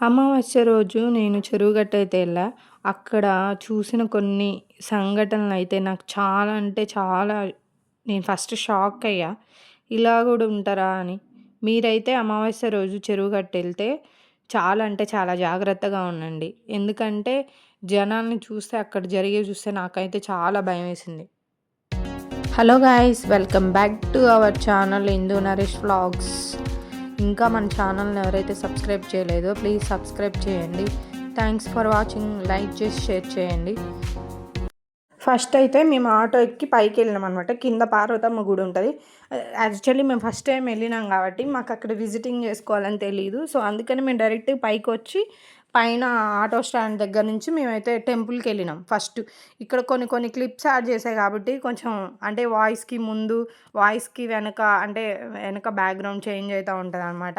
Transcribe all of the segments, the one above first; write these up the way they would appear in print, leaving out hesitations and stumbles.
అమావాస్య రోజు నేను చెరువు గట్టయితే ఎళ్ళా. అక్కడ చూసిన కొన్ని సంఘటనలయితే నాకు చాలా అంటే చాలా నేను ఫస్ట్ షాకయ్యా. ఇలా గూడా ఉంటారా అని. మీరైతే అమావాస్య రోజు చెరువు గట్టెళ్తే చాలా అంటే చాలా జాగ్రత్తగా ఉండండి. ఎందుకంటే జనాల్ని చూస్తే అక్కడ జరిగేవి చూస్తే నాకైతే చాలా భయమేసింది. Hello guys! Welcome back to our channel Indu Naresh vlogs. ఇంకా మన ఛానల్‌ని ఎవరైతే సబ్స్క్రైబ్ చేయలేదో ప్లీజ్ సబ్స్క్రైబ్ చేయండి. Thanks for watching. లైక్ చేసి షేర్ చేయండి. ఫస్ట్ అయితే మేము ఆటో ఎక్కి పైకెళ్ళినామనమాట. కింద పార్వతమ్మ గుడి ఉంటది. యాక్చువల్లీ మేము ఫస్ట్ టైమ్ వెళ్ళినాం కాబట్టి మాకక్కడ విజిటింగ్ చేసుకోవాలని తెలీదు. సో, అందుకని మేము డైరెక్ట్ పైకొచ్చి పైన ఆటో స్టాండ్ దగ్గర నుంచి మేమైతే టెంపుల్‌కెళ్ళినాం ఫస్ట్. ఇక్కడ కొన్ని కొన్ని క్లిప్స్ యాడ్ చేశాయి కాబట్టి కొంచెం అంటే వాయిస్‌కి ముందు, వాయిస్‌కి వెనక అంటే వెనక బ్యాక్‌గ్రౌండ్ చేంజ్ అయితా ఉంటదనమాట.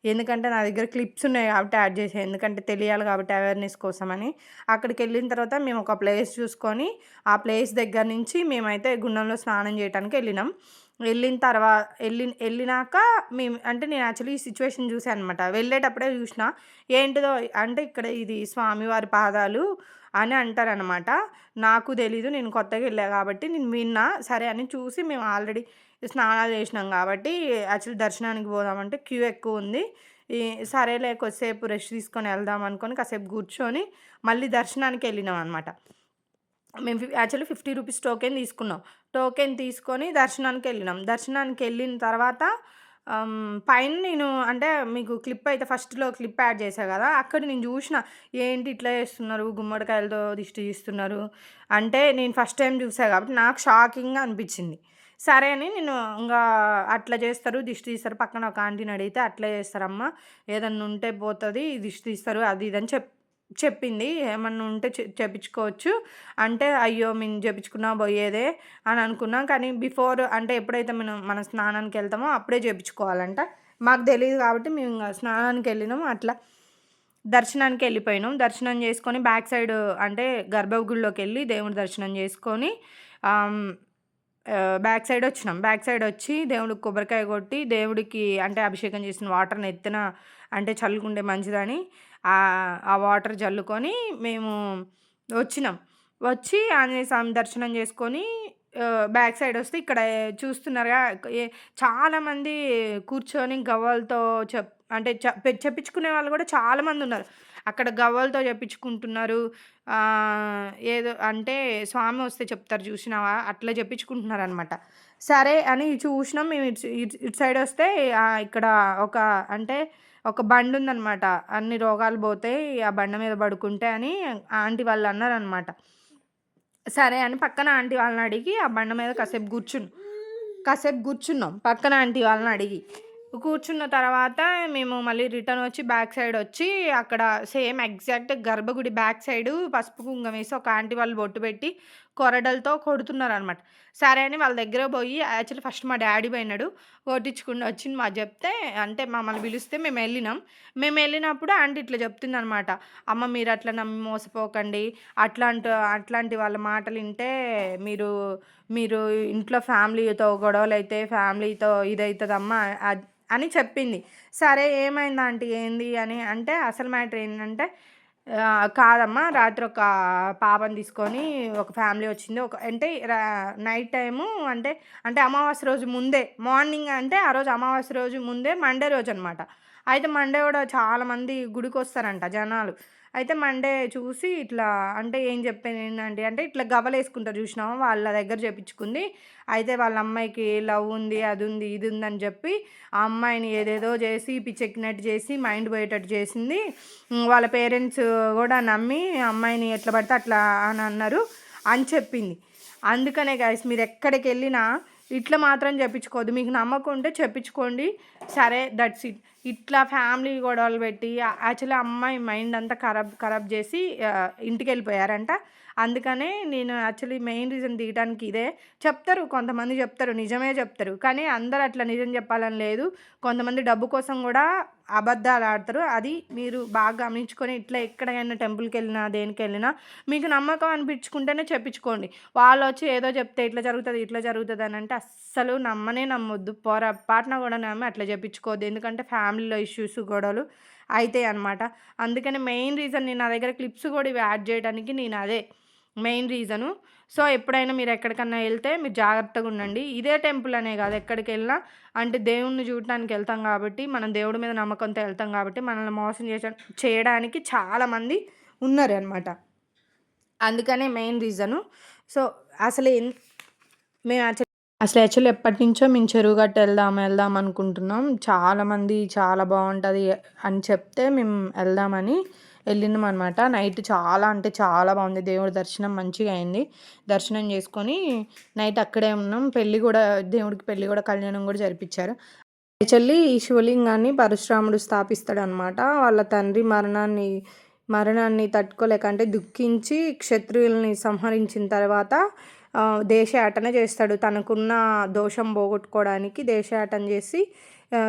ఎందుకంటే నా దగ్గర క్లిప్స్ ఉన్నాయి కాబట్టి యాడ్ చేశా. ఎందుకంటే తెలియాలి కాబట్టి అవేర్‌నెస్ కోసమని. అక్కడికెళ్ళిన తర్వాత మేము ఒక ప్లేస్ చూసుకొని, ఆ ప్లేస్ దగ్గర నుంచి మేమైతే గుండంలో స్నానం చేయటానికి ఎళ్ళినాం. ఎళ్ళినాక మేము అంటే నేను యాక్చువల్లీ ఈ సిచ్యువేషన్ చూసా అనమాట. వెళ్ళేటప్పుడే చూషినా. ఏంటిదో అంటే ఇక్కడ ఇది స్వామివారి పాదాలు అని అంటారనమాట. నాకు తెలీదు. నేను కొత్తగా ఎళ్ళా కాబట్టి నేను విన్నా. సరే అని చూసి మేము ఆల్రెడీ స్నానాలు చేసినాం కాబట్టి యాక్చువల్లీ దర్శనానికి పోదామంటే క్యూ ఎక్కువుంది. ఈ సరేలే కొద్దిసేపు రెస్ట్ తీసుకొని వెళ్దాం అనుకోని కాసేపు కూర్చొని మళ్ళీ దర్శనానికెళ్ళినాం అనమాట. మేము యాక్చువల్లీ రూ. 50 టోకెన్ తీసుకున్నాం. టోకెన్ తీసుకొని దర్శనానికెళ్ళినాం. దర్శనానికెళ్ళిన తర్వాత పైన నేను అంటే మీకు క్లిప్ అయితే ఫస్ట్‌లో క్లిప్ యాడ్ చేశా గదా! అక్కడ నేను జూషిన. ఏంటి ఇట్లా చేస్తున్నారు, గుమ్మడికాయలతో దిష్టి తీస్తున్నారు. అంటే నేను ఫస్ట్ టైమ్ చూసా కాబట్టి నాకు షాకింగ్‌గా అనిపిచ్చింది. సరే అని నేను ఇంగా అట్లా చేస్తారు, దిష్టి తీస్తారు. పక్కన ఒక ఆంటీని అడిగితే అట్లే చేస్తారమ్మా. ఏదన్నా ఉంటే పోతది, దిష్టి తీస్తారు అది ఇది అని చెప్పింది. ఏమన్నా ఉంటే చేపించుకోవచ్చు. అంటే అయ్యో! మేము చేపించుకున్నా పోయేదే అని అనుకున్నాం. కానీ బిఫోర్ అంటే ఎప్పుడైతే మనం స్నానానికెళ్తామో అప్పుడే చేపించుకోవాలంట. మాకు తెలీదు కాబట్టి మేము ఇంగ స్నానానికెళ్ళినాం. అట్లా దర్శనానికెళ్ళిపోయినాం. దర్శనం చేసుకొని బ్యాక్ సైడ్ అంటే గర్భగుడిలోకెళ్ళి దేవుడి దర్శనం చేసుకొని ఆహ్, బ్యాక్ సైడ్ వచ్చినాం. బ్యాక్ సైడ్ వచ్చి దేవుడికి కొబ్బరికాయ కొట్టి దేవుడికి అంటే అభిషేకం చేసిన వాటర్ నెత్తిన అంటే చల్లుకుంటే మంచిదని ఆ వాటర్ జల్లుకొని మేము వచ్చినాం. వచ్చి ఆంజనేయ స్వామి దర్శనం చేసుకొని బ్యాక్ సైడ్ వస్తే ఇక్కడ చూస్తున్నారుగా ఎ చాలామంది కూర్చొని గవ్వలతో అంటే చెప్పించుకునే వాళ్ళు కూడా చాలామందున్నారు. అక్కడ గవ్వలతో చెప్పించుకుంటున్నారు. ఏదో అంటే స్వామి వస్తే చెప్తారు చూసినావా? అట్లా చెప్పించుకుంటున్నారనమాట. సరే అని చూసినాం మేము ఇటు సైడ్ వస్తే ఇక్కడ ఒక అంటే ఒక బండుందనమాట. అన్ని రోగాలు పోతాయి ఆ బండ మీద పడుకుంటే అని ఆంటీ వాళ్ళు అన్నారనమాట. సరే అని పక్కన ఆంటీ వాళ్ళని అడిగి ఆ బండ మీద కాసేపు కూర్చున్నాం. పక్కన ఆంటీ వాళ్ళని అడిగి. కూర్చున్న తర్వాత మేము మళ్ళీ రిటర్న్ వచ్చి బ్యాక్ సైడ్ వచ్చి అక్కడ సేమ్ ఎగ్జాక్ట్ గర్భగుడి బ్యాక్ సైడు పసుపు కుంకుమ వేసి ఒక ఆంటీ వాళ్ళు బొట్టు పెట్టి కొరడలతో కొడుతున్నారనమాట. సరే అని వాళ్ళ దగ్గర పోయి యాక్చువల్లీ ఫస్ట్ మా డ్యాడీ పోయినాడు. కొట్టించుకుంటూ వచ్చి మాకు చెప్తే అంటే మమ్మల్ని పిలిస్తే మేము వెళ్ళినప్పుడు ఆంటీ ఇట్లా చెప్తుందనమాట. అమ్మ మీరు అట్లా నమ్మి మోసపోకండి. అట్లాంటి వాళ్ళ మాటలు వింటే మీరు మీరు ఇంట్లో ఫ్యామిలీతో గొడవలైతే ఫ్యామిలీతో ఇదైతదమ్మా అని చెప్పింది. సరే ఏమైంది ఆంటీ ఏంది అని అంటే అసలు మ్యాటర్ ఏంటంటే కాదమ్మా రాత్రి ఒక పాపని తీసుకొని ఒక ఫ్యామిలీ వచ్చింది. అంటే నైట్ టైము అంటే అమావాస్య రోజు ముందే మార్నింగ్ అంటే ఆ రోజు అమావాస్య రోజు ముందే మండే రోజనమాట. అయితే మండే గూడా చాలామంది గుడికొస్తారంట జనాలు. అయితే మండే చూసి ఇట్లా అంటే ఏం చెప్పానేంటంటే అంటే ఇట్లా గవ్వలేసుకుంటారు చూసినావా? వాళ్ళ దగ్గర చేపించుకుంది. అయితే వాళ్ళ అమ్మాయికి లవ్ ఉంది, అది ఉంది, ఇది ఉందని చెప్పి ఆ అమ్మాయిని ఏదేదో చేసి పిచ్చెక్కినట్టు చేసి మైండ్ పోయేటట్టు చేసింది. వాళ్ళ పేరెంట్స్ గూడా నమ్మి అమ్మాయిని ఎట్లా పడితే అట్లా అని అన్నారు అని చెప్పింది. అందుకనే గైస్ మీరెక్కడికెళ్ళినా ఇట్లా మాత్రం చెప్పించుకోవద్దు. మీకు నమ్మకం ఉంటే చెప్పించుకోండి. సరే దట్స్ ఇట్. ఇట్లా ఫ్యామిలీ గొడవలు పెట్టి యాక్చువల్లీ అమ్మాయి మైండ్ అంతా ఖరాబ్ చేసి ఇంటికెళ్ళిపోయారంట. అందుకనే నేను యాక్చువల్లీ మెయిన్ రీజన్ తీయడానికి ఇదే. కొంతమంది చెప్తారు, నిజమే చెప్తారు. కానీ అందరూ అట్లా నిజం చెప్పాలని లేదు. కొంతమంది డబ్బు కోసం గూడా అబద్ధాలు ఆడతారు. అది మీరు బాగా గమనించుకొని ఇట్లా ఎక్కడికైనా టెంపుల్‌కెళ్ళినా, దేనికెళ్ళినా మీకు నమ్మకం అనిపించుకుంటేనే చెప్పించుకోండి. వాళ్ళొచ్చి ఏదో చెప్తే ఇట్లా జరుగుతది, ఇట్లా జరుగుతది అనంటే అస్సలు నమ్మనే నమ్మొద్దు. పొరపాటున కూడా నమ్మి అట్లా చెప్పించుకోవద్దు. ఎందుకంటే ఫ్యామిలీలో ఇష్యూస్, గొడవలు అయితాయి అనమాట. అందుకని మెయిన్ రీజన్ నేను నా దగ్గర క్లిప్స్ కూడా ఇవి యాడ్ చేయడానికి నేను అదే మెయిన్ రీజను. సో, ఎప్పుడైనా మీరు ఎక్కడికన్నా ఎళ్తే మీరు జాగ్రత్తగా ఉండండి. ఇదే టెంపుల్ అనే కాదు ఎక్కడికెళ్ళినా అంటే దేవుడిని చూడటానికి ఎళ్తాం కాబట్టి, మనం దేవుడి మీద నమ్మకంతో ఎళ్తాం కాబట్టి, మనల్ని మోసం చేయడానికి చాలామంది ఉన్నారనమాట. అందుకనే మెయిన్ రీజను. సో, అసలు ఎన్ మేము యాక్చువల్లీ ఎప్పటినుంచో మేము చెరువుగట్టు ఎళ్దాం అనుకుంటున్నాం. చాలామంది చాలా బావుంటది అని చెప్తే మేము ఎళ్దామని ఎళ్ళినామనమాట. నైట్ చాలా అంటే చాలా బావుంది. దేవుడి దర్శనం మంచిగా అయింది. దర్శనం చేసుకొని నైట్ అక్కడే ఉన్నాం. దేవుడికి పెళ్లి గూడా కళ్యాణం గూడా జరిపిచ్చారు. యాక్చువల్లీ ఈ శివలింగాన్ని పరశురాముడు స్థాపిస్తాడనమాట. వాళ్ళ తండ్రి మరణాన్ని తట్టుకోలేక అంటే దుఃఖించి క్షత్రియుల్ని సంహరించిన తర్వాత దేశయాటన చేస్తాడు. తనకున్న దోషం పోగొట్టుకోవడానికి దేశయాటన చేసి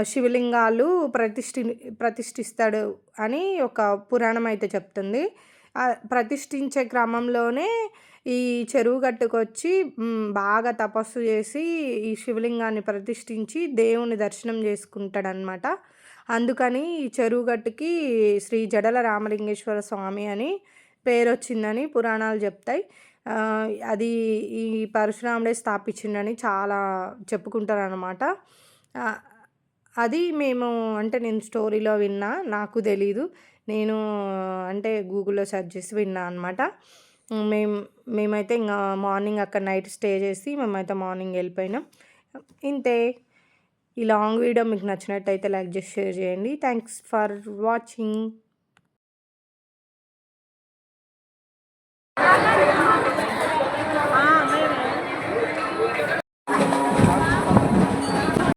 శివలింగాలు ప్రతిష్ఠిస్తాడు అని ఒక పురాణం అయితే చెప్తుంది. ప్రతిష్ఠించే క్రమంలోనే ఈ చెరువు గట్టుకొచ్చి బాగా తపస్సు చేసి ఈ శివలింగాన్ని ప్రతిష్ఠించి దేవుని దర్శనం చేసుకుంటాడనమాట. అందుకని ఈ చెరువు గట్టుకి శ్రీ జడల రామలింగేశ్వర స్వామి అని పేరొచ్చిందని పురాణాలు చెప్తాయి. అది ఈ పరశురాముడే స్థాపించిండని చాలా చెప్పుకుంటారనమాట. అది మేము అంటే నేను స్టోరీలో విన్నా. నాకు తెలీదు. నేను అంటే గూగుల్‌లో సెర్చ్ చేసి విన్నా అనమాట. మేమైతే ఇంగ మార్నింగ్ అక్కడ నైట్ స్టే చేసి మేమైతే మార్నింగ్ వెళ్ళిపోయినాం. ఇంతే. ఈ లాంగ్ వీడియో మీకు నచ్చినట్టయితే లైక్ చేసి షేర్ చేయండి. Thanks for watching.